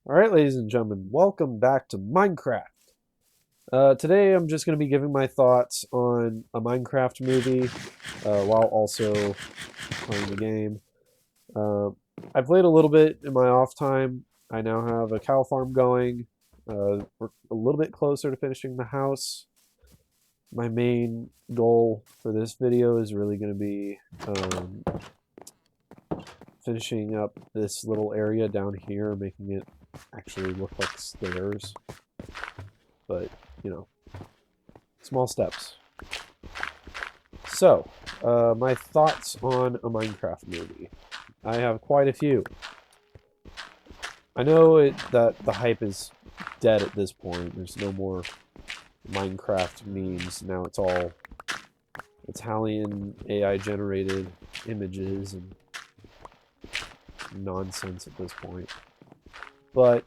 Alright, ladies and gentlemen, welcome back to Minecraft. Today I'm just going to be giving my thoughts on a Minecraft movie while also playing the game. Uh, I played a little bit in my off time. I now have a cow farm going. We're a little bit closer to finishing the house. My main goal for this video is really going to be finishing up this little area down here, making it actually look like stairs. But, you know, small steps. So, my thoughts on a Minecraft movie. I have quite a few. I know that the hype is dead at this point. There's no more Minecraft memes. Now it's all Italian AI generated images and nonsense at this point. But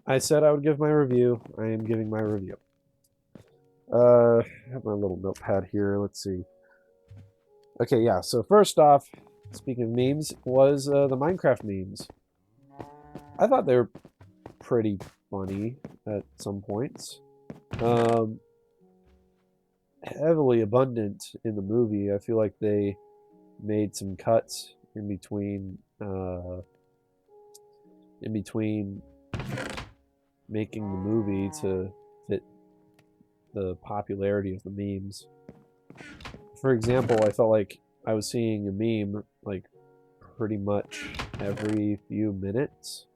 I said I would give my review. I am giving my review. I have my little notepad here. Let's see. Okay, yeah. So first off, speaking of memes, was the Minecraft memes. I thought they were pretty funny at some points. Heavily abundant in the movie. I feel like they made some cuts in between making the movie to fit the popularity of the memes. For example, I felt like I was seeing a meme like pretty much every few minutes,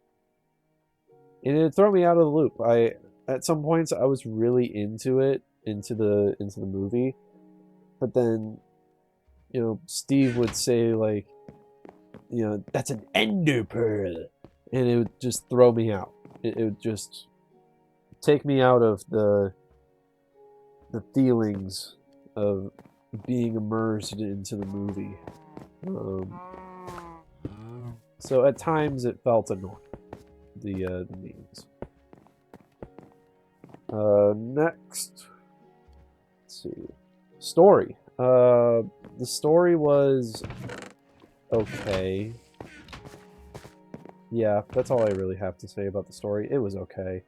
and it threw me out of the loop. At some points I was really into the movie, but then Steve would say like, that's an ender pearl, and it would just throw me out. It would just take me out of the feelings of being immersed into the movie. So at times it felt annoying, the memes. Next, let's see. Story. The story was okay. Yeah, that's all I really have to say about the story. It was okay.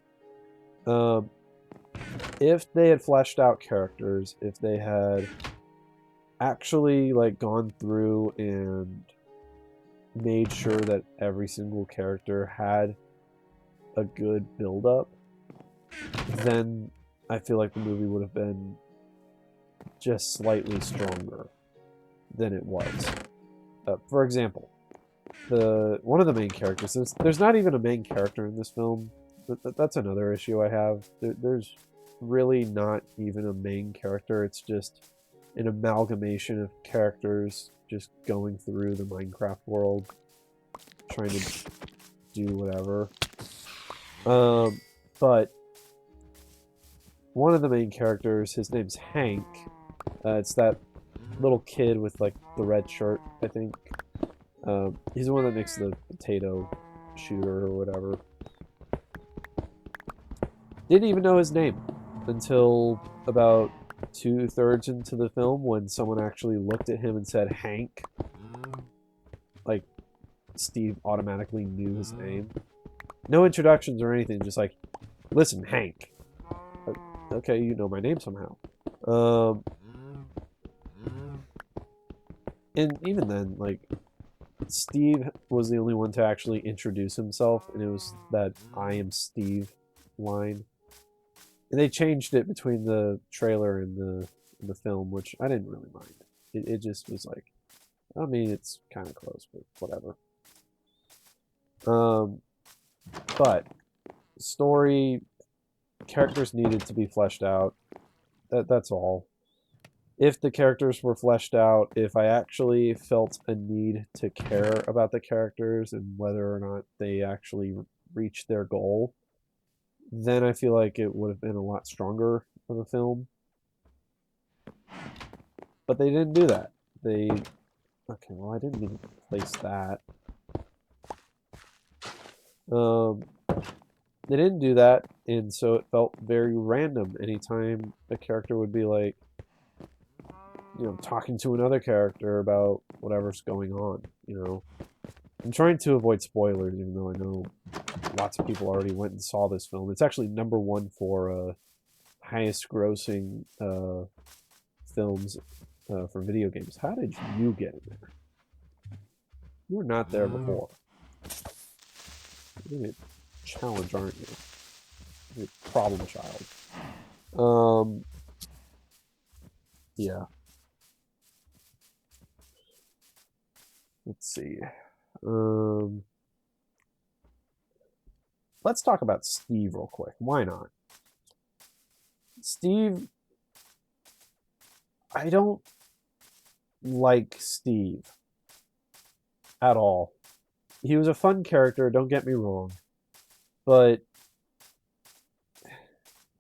If they had fleshed out characters, if they had actually like gone through and made sure that every single character had a good build up, then I feel like the movie would have been just slightly stronger than it was. For example, one of the main characters, there's not even a main character in this film. That's another issue I have. There's really not even a main character. It's just an amalgamation of characters just going through the Minecraft world, trying to do whatever. But one of the main characters, his name's Hank. It's that little kid with like the red shirt, I think. He's the one that makes the potato shooter or whatever. Didn't even know his name until about 2/3 into the film when someone actually looked at him and said Hank. Like, Steve automatically knew his name. No introductions or anything, just like, listen, Hank. Okay, you know my name somehow. And even then, like, Steve was the only one to actually introduce himself, and it was that I am Steve line. And they changed it between the trailer and the film, which I didn't really mind. It just was like, I mean, it's kind of close, but whatever. But story, characters needed to be fleshed out. That's all. If the characters were fleshed out, if I actually felt a need to care about the characters and whether or not they actually reached their goal, then I feel like it would have been a lot stronger of a film. But they didn't do that. Okay, well, I didn't even place that. They didn't do that, and so it felt very random anytime a character would be like, talking to another character about whatever's going on, I'm trying to avoid spoilers, even though I know lots of people already went and saw this film. It's actually #1 for highest grossing films for video games. How did you get in there? You were not there before. You're a challenge, aren't you? You're a problem child. Yeah. Let's see. Let's talk about Steve real quick. Why not? Steve, I don't like Steve at all. He was a fun character, don't get me wrong, but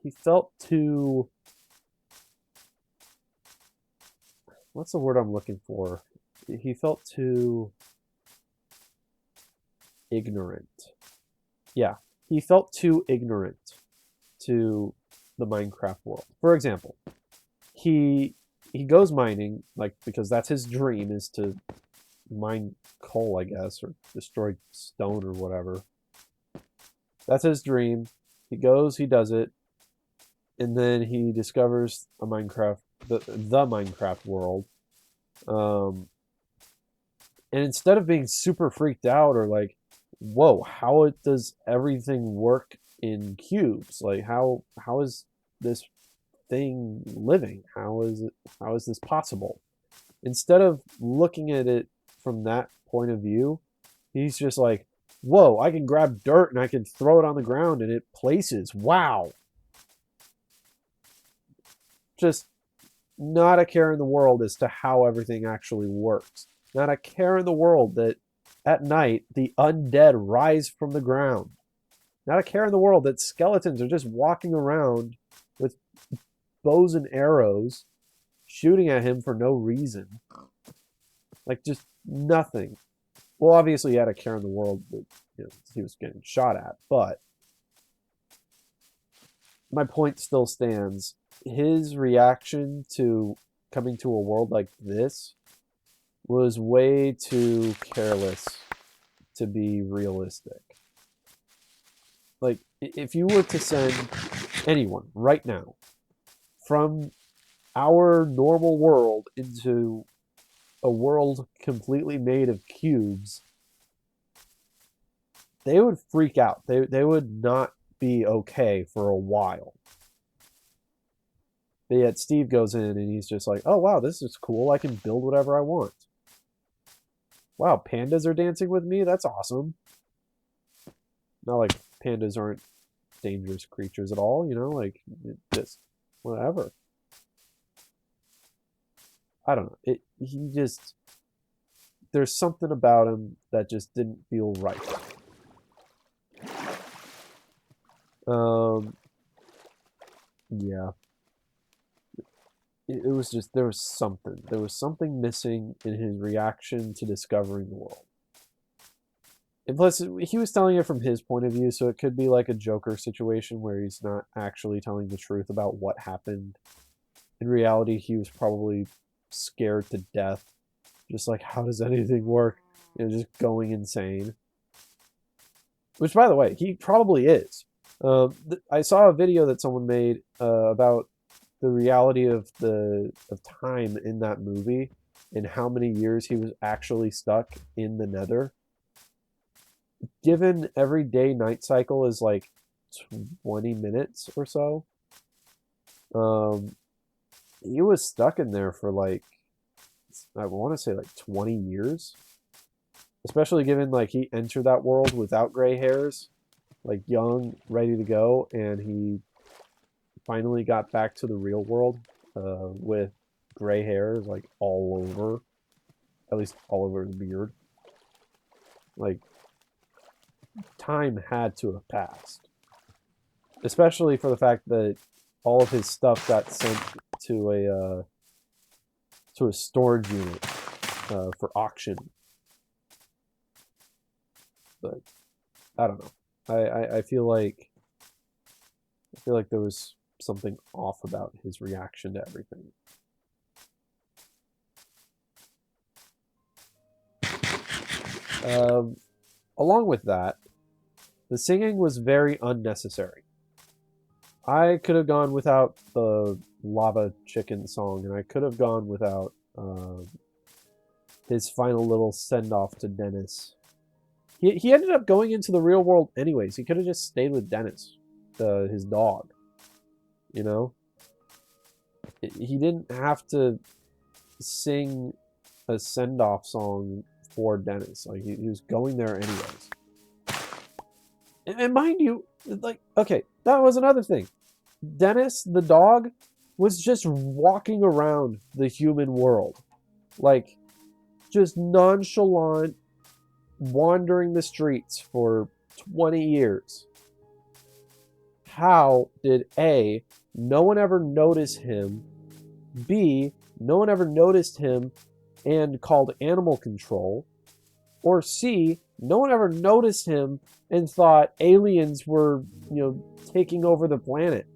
he felt too... What's the word I'm looking for? He felt too ignorant. Yeah, he felt too ignorant to the Minecraft world. For example, he goes mining, like, because that's his dream, is to mine coal, I guess, or destroy stone or whatever. That's his dream. He goes, he does it, and then he discovers a Minecraft, the Minecraft world. And instead of being super freaked out or like, whoa, how does everything work in cubes? Like, how is this thing living? How is this possible? Instead of looking at it from that point of view, he's just like, whoa, I can grab dirt and I can throw it on the ground and it places. Wow. Just not a care in the world as to how everything actually works. Not a care in the world that at night the undead rise from the ground. Not a care in the world that skeletons are just walking around with bows and arrows shooting at him for no reason. Like, just nothing. Well, obviously he had a care in the world that, you know, he was getting shot at, but my point still stands. His reaction to coming to a world like this was way too careless to be realistic. Like, if you were to send anyone right now from our normal world into a world completely made of cubes, they would freak out. They would not be okay for a while. But yet Steve goes in and he's just like, oh wow, this is cool. I can build whatever I want. Wow, pandas are dancing with me? That's awesome. Not like pandas aren't dangerous creatures at all, you know, like, just whatever. I don't know. He just, there's something about him that just didn't feel right. Yeah. It was just, there was something missing in his reaction to discovering the world. And plus, he was telling it from his point of view, so it could be like a Joker situation where he's not actually telling the truth about what happened. In reality, he was probably scared to death. Just like, how does anything work? You know, just going insane. Which, by the way, he probably is. I saw a video that someone made about the reality of time in that movie and how many years he was actually stuck in the Nether. Given every day night cycle is like 20 minutes or so, he was stuck in there for like, I want to say like 20 years. Especially given like he entered that world without gray hairs, like young, ready to go, and he finally got back to the real world with gray hairs like all over, at least all over his beard. Like, time had to have passed, especially for the fact that all of his stuff got sent to a storage unit for auction. But I don't know. I feel like there was something off about his reaction to everything. Along with that, The singing was very unnecessary. I could have gone without the lava chicken song, and I could have gone without his final little send off to Dennis. He ended up going into the real world anyways. He could have just stayed with Dennis, his dog. You know, he didn't have to sing a send off song for Dennis. Like he was going there anyways. And mind you, like, okay, that was another thing. Dennis, the dog, was just walking around the human world. Like, just nonchalant, wandering the streets for 20 years. How did A, no one ever notice him, B, no one ever noticed him and called animal control, or C, no one ever noticed him and thought aliens were, taking over the planet,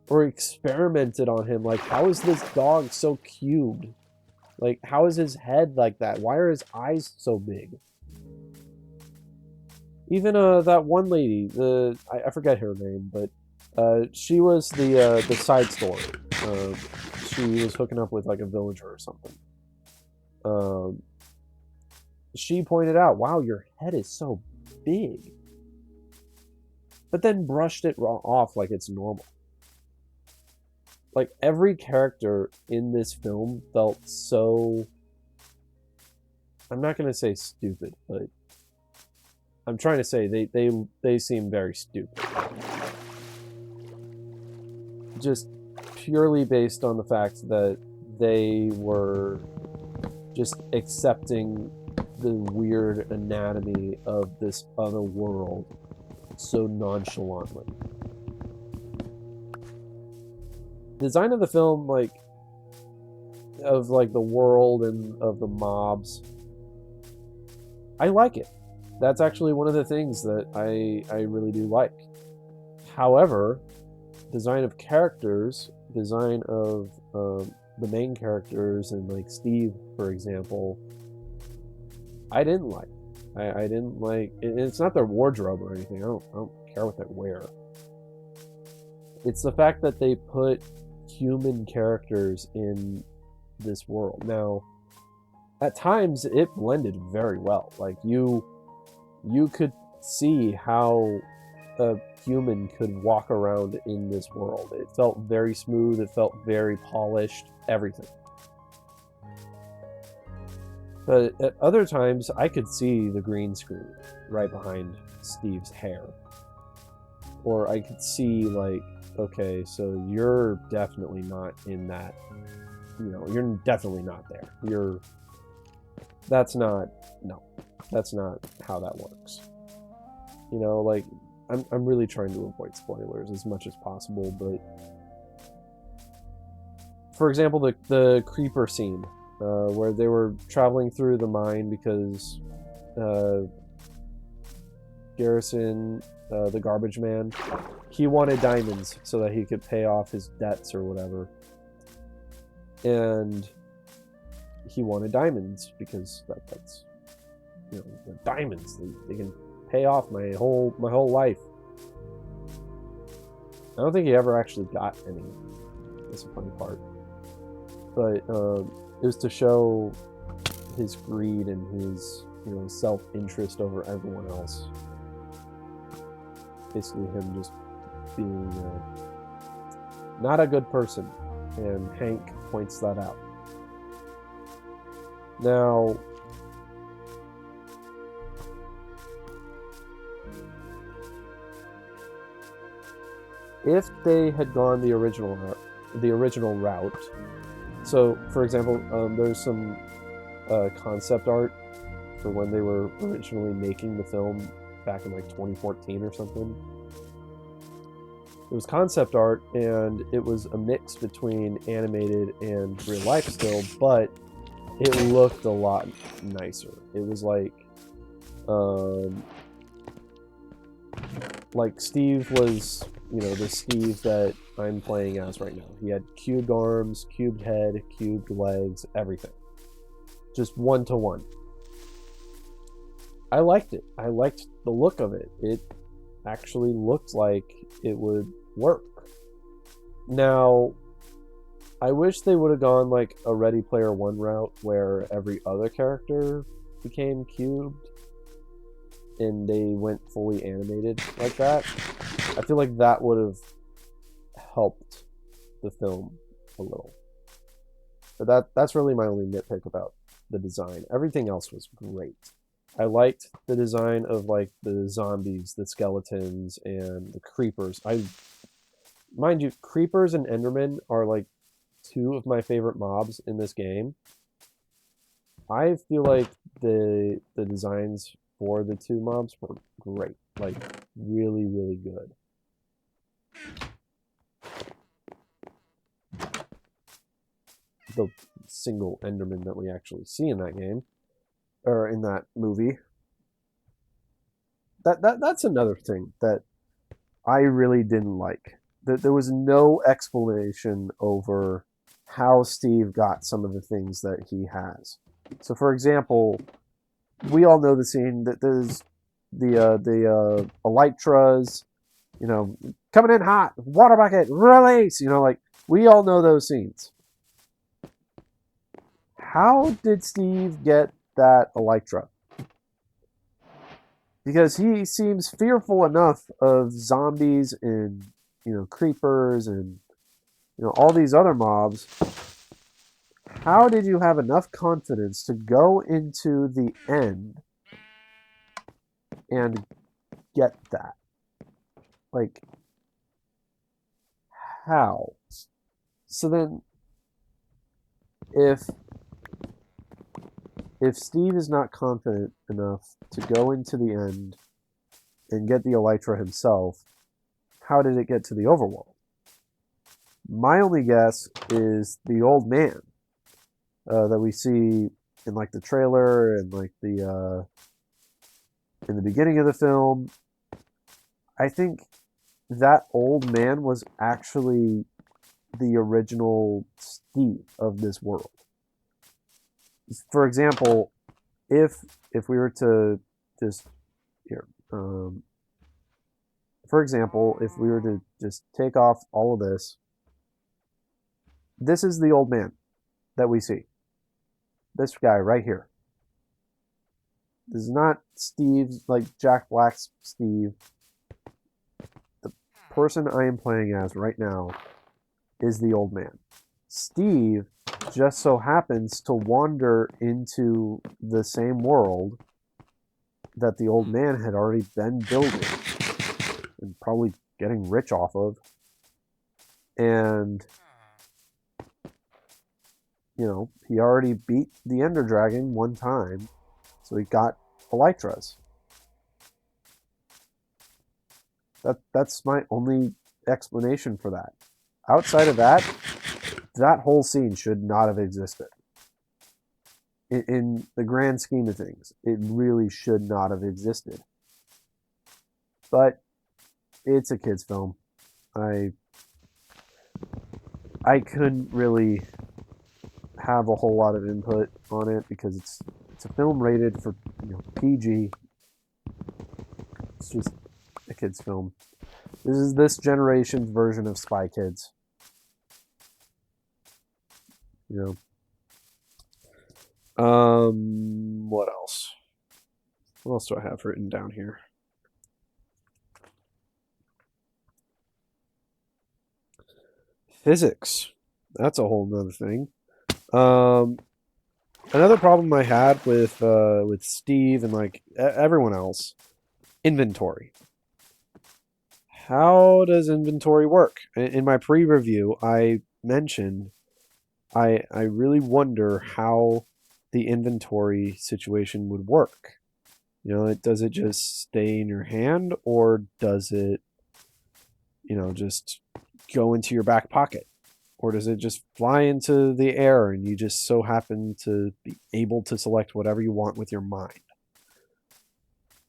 or experimented on him? Like, how is this dog so cubed? Like, how is his head like that? Why are his eyes so big? Even that one lady, I forget her name, but she was the side story. She was hooking up with like a villager or something. She pointed out, "Wow, your head is so big," but then brushed it off like it's normal. Like, every character in this film felt so, I'm not going to say stupid, but I'm trying to say they seem very stupid. Just purely based on the fact that they were just accepting the weird anatomy of this other world so nonchalantly. Design of the film, of the world and of the mobs, I like it. That's actually one of the things that I really do like. However, design of characters, design of the main characters, and like Steve, for example, I didn't like. I didn't like. It's not their wardrobe or anything. I don't care what they wear. It's the fact that they put human characters in this world. Now, at times it blended very well. Like, you could see how a human could walk around in this world. It felt very smooth, it felt very polished, everything. But at other times, I could see the green screen right behind Steve's hair. Or I could see, like, okay, so you're definitely not in that, you're definitely not there. That's not how that works. Like, I'm really trying to avoid spoilers as much as possible, but for example, the creeper scene, where they were traveling through the mine because Garrison, the garbage man, he wanted diamonds so that he could pay off his debts or whatever. And he wanted diamonds because that's diamonds. They can pay off my whole life. I don't think he ever actually got any. That's the funny part. But it was to show his greed and his self-interest over everyone else. Basically him just being not a good person, and Hank points that out. Now, if they had gone the original route, so for example, there's some concept art for when they were originally making the film back in like 2014 or something. It was concept art, and it was a mix between animated and real life still, but it looked a lot nicer. It was like Steve was, the Steve that I'm playing as right now. He had cubed arms, cubed head, cubed legs, everything. Just one-to-one. I liked it. I liked the look of it. It actually looked like it would work. Now, I wish they would have gone like a Ready Player One route where every other character became cubed and they went fully animated like that. I feel like that would have helped the film a little. But that's really my only nitpick about the design. Everything else was great. I liked the design of like the zombies, the skeletons, and the creepers. Mind you, creepers and Endermen are like two of my favorite mobs in this game. I feel like the designs for the two mobs were great. Like really, really good. The single Enderman that we actually see in that game or in that movie. That's another thing that I really didn't like. There was no explanation over how Steve got some of the things that he has. So, for example, we all know the scene that there's the elytras, you know, coming in hot, water bucket, release. You know, like we all know those scenes. How did Steve get that elytra? Because he seems fearful enough of zombies and, you know, creepers and, you know, all these other mobs. How did you have enough confidence to go into the end and get that? Like, how? So then, if Steve is not confident enough to go into the end and get the elytra himself, how did it get to the overworld? My only guess is the old man that we see in like the trailer and like the in the beginning of the film. I think that old man was actually the original Steve of this world. For example, if we were to just here, for example, if we were to just take off all of this, this is the old man that we see. This guy right here. This is not Steve's, like Jack Black's Steve. The person I am playing as right now is the old man. Steve just so happens to wander into the same world that the old man had already been building and probably getting rich off of. And, you know, he already beat the Ender Dragon one time, so he got elytras. That's my only explanation for that. Outside of that, that whole scene should not have existed. In the grand scheme of things, it really should not have existed. But it's a kid's film. I couldn't really have a whole lot of input on it because it's a film rated for, you know, PG. It's just a kid's film. This is this generation's version of Spy Kids. You know. What else? What else do I have written down here? Physics. That's a whole nother thing. Another problem I had with Steve and like everyone else, inventory. How does inventory work? In my pre-review, I mentioned I really wonder how the inventory situation would work. You know, does it just stay in your hand, or does it, you know, just go into your back pocket? Or does it just fly into the air and you just so happen to be able to select whatever you want with your mind?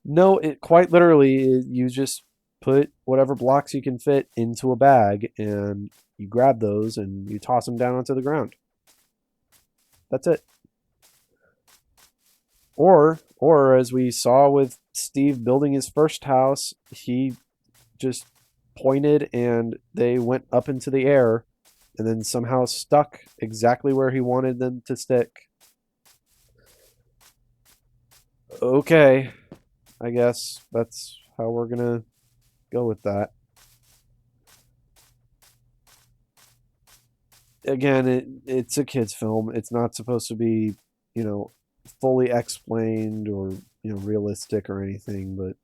No, it quite literally, you just put whatever blocks you can fit into a bag and you grab those and you toss them down onto the ground. That's it. Or Or as we saw with Steve building his first house, he just pointed and they went up into the air and then somehow stuck exactly where he wanted them to stick. Okay, I guess that's how we're gonna go with that. Again, it's a kids film. It's not supposed to be, you know, fully explained or, realistic or anything, but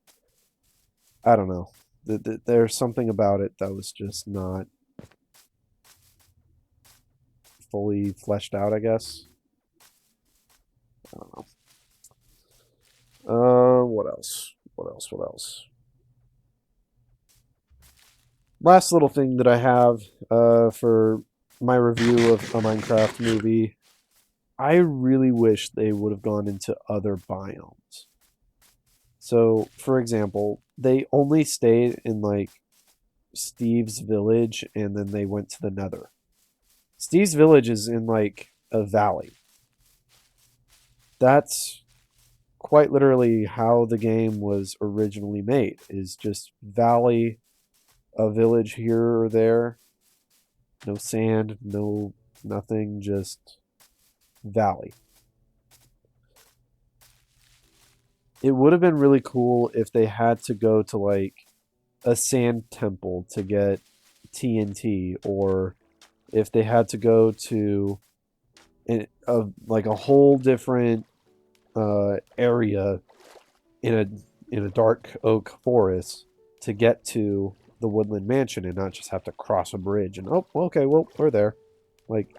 I don't know. There's something about it that was just not fully fleshed out, I guess. I don't know. What else? What else? What else? Last little thing that I have for my review of a Minecraft movie, I really wish they would have gone into other biomes. So, for example, they only stayed in like Steve's village and then they went to the Nether. Steve's village is in like a valley. That's quite literally how the game was originally made, is just valley, a village here or there. No sand, no nothing, just valley. It would have been really cool if they had to go to like a sand temple to get TNT, or if they had to go to like a whole different area in a dark oak forest to get to the Woodland Mansion and not just have to cross a bridge and oh, okay, well, we're there. Like,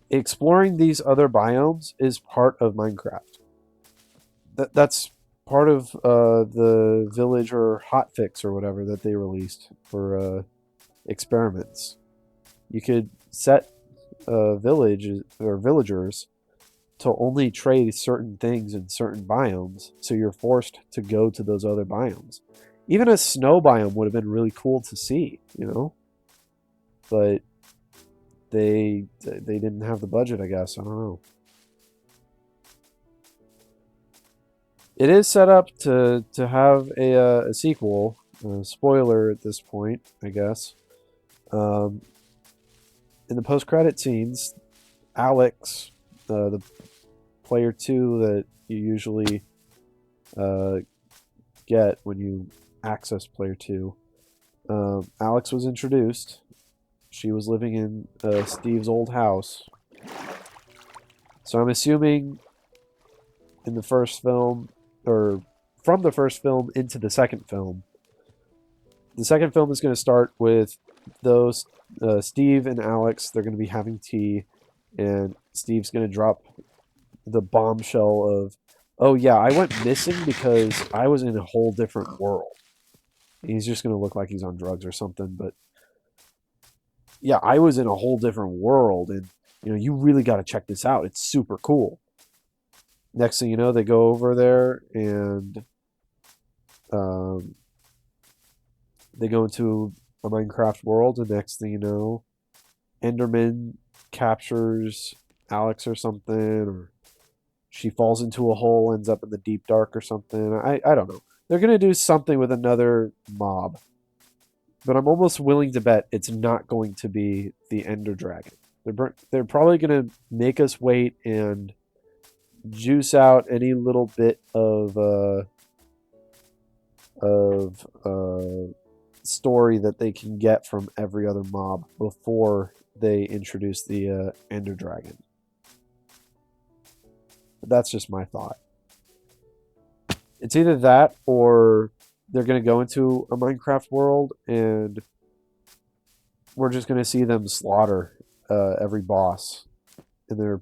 exploring these other biomes is part of Minecraft. That's part of the village or hotfix or whatever that they released for experiments. You could set villages or villagers to only trade certain things in certain biomes, so you're forced to go to those other biomes. Even a snow biome would have been really cool to see, but they didn't have the budget, I guess. I don't know. It is set up to have a sequel. Spoiler at this point, I guess. Um, in the post-credit scenes, Alex, the player 2 that you usually get when you access player 2, Alex was introduced. She was living in Steve's old house. So I'm assuming in the first film, or from the first film into the second film, the second film is going to start with those Steve and Alex. They're going to be having tea, and Steve's going to drop the bombshell of, oh yeah, I went missing because I was in a whole different world. And he's just going to look like he's on drugs or something, but yeah, I was in a whole different world, and you really got to check this out. It's super cool. Next thing you know, they go over there and they go into a Minecraft world, and next thing you know, Enderman captures Alex or something, or she falls into a hole, ends up in the deep dark or something. I don't know. They're going to do something with another mob. But I'm almost willing to bet it's not going to be the Ender Dragon. They're probably going to make us wait and juice out any little bit of story that they can get from every other mob before they introduce the Ender Dragon. But that's just my thought. It's either that or they're going to go into a Minecraft world and we're just going to see them slaughter every boss. And they're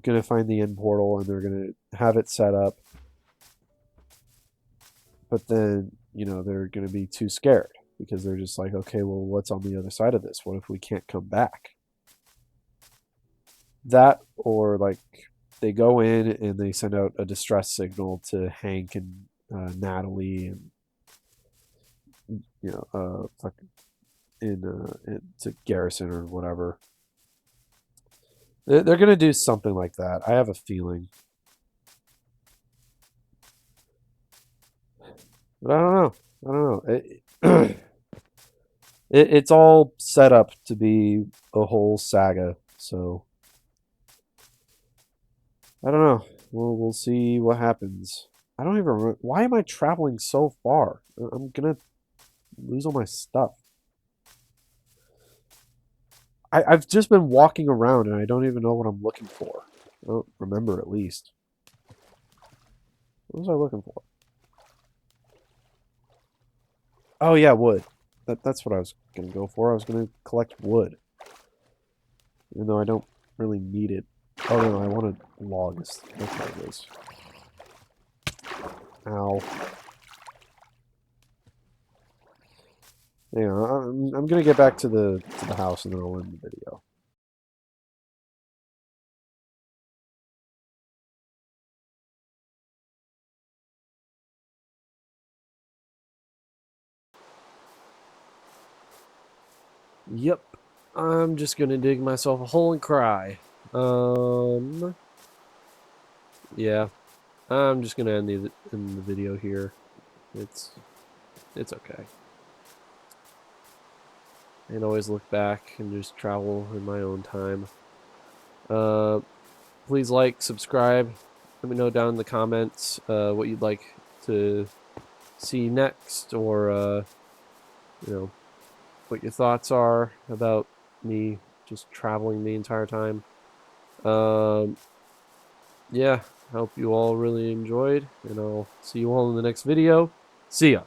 going to find the end portal and they're going to have it set up. But then, they're going to be too scared because they're just like, okay, well, what's on the other side of this? What if we can't come back? That, or like they go in and they send out a distress signal to Hank and Natalie and to Garrison or whatever. They're gonna do something like that. I have a feeling. But I don't know. I don't know. It's all set up to be a whole saga, so I don't know. We'll see what happens. I don't even remember. Why am I traveling so far? I'm gonna lose all my stuff. I've just been walking around and I don't even know what I'm looking for. I don't remember at least. What was I looking for? Oh yeah, wood. That's what I was gonna go for. I was gonna collect wood. Even though I don't really need it. Oh no, I wanted logs. That's what it is. Ow. Yeah, I'm gonna get back to the house and then I'll end the video. Yep. I'm just gonna dig myself a hole and cry. Yeah. I'm just gonna end the video here. It's it's okay. I can always look back and just travel in my own time. Uh, please like, subscribe. Let me know down in the comments what you'd like to see next, or you know, what your thoughts are about me just traveling the entire time. Um, yeah, I hope you all really enjoyed, and I'll see you all in the next video. See ya.